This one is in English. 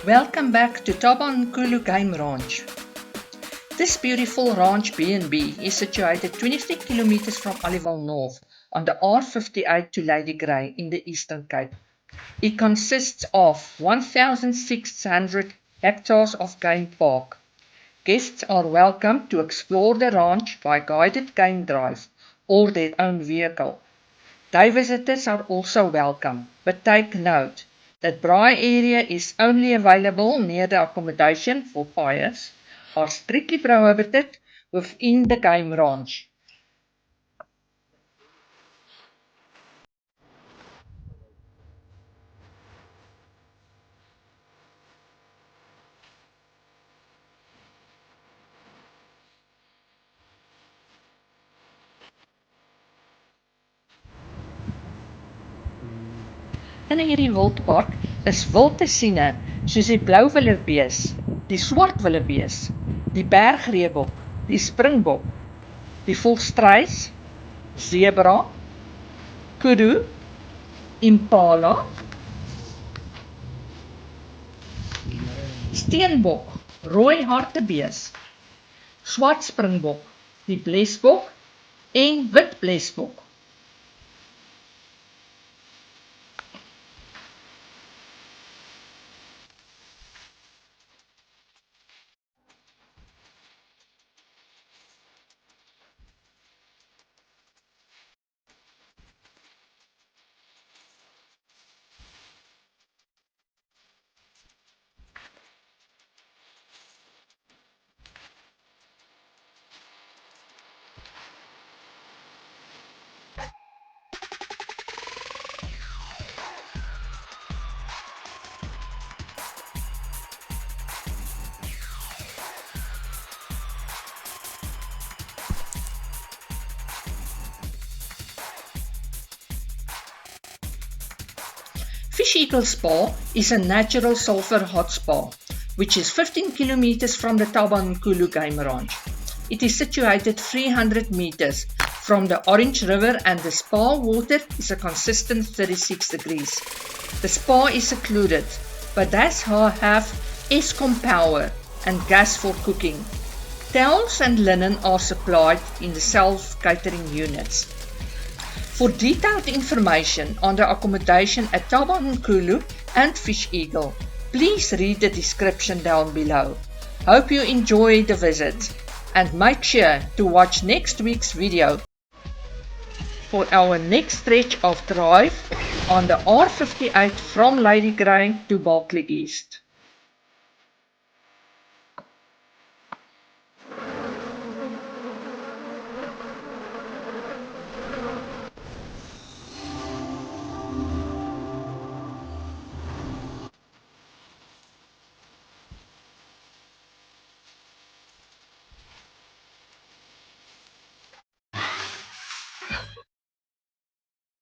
Welcome back to Tabankulu Game Ranch. This beautiful ranch B&B is situated 23 kilometers from Aliwal North on the R58 to Lady Grey in the Eastern Cape. It consists of 1,600 hectares of game park. Guests are welcome to explore the ranch by guided game drive or their own vehicle. Day visitors are also welcome, but take note that braai area is only available near the accommodation for fires are strictly prohibited within the game ranch. In hierdie wildpark is wild te sien soos die blou wildebees, die swart wildebees, die bergreebok, die springbok, die volstruis, zebra, kudu, impala, steenbok, rooi hartebees, swart springbok, die blesbok en wit blesbok. Fish Eagle Spa is a natural sulfur hot spa, which is 15 kilometers from the Tabankulu Game Ranch. It is situated 300 meters from the Orange River and the spa water is a consistent 36 degrees. The spa is secluded, but does have Eskom power and gas for cooking. Towels and linen are supplied in the self-catering units. For detailed information on the accommodation at Tabankulu and Fish Eagle, please read the description down below. Hope you enjoy the visit and make sure to watch next week's video for our next stretch of drive on the R58 from Lady Grey to Berkeley East.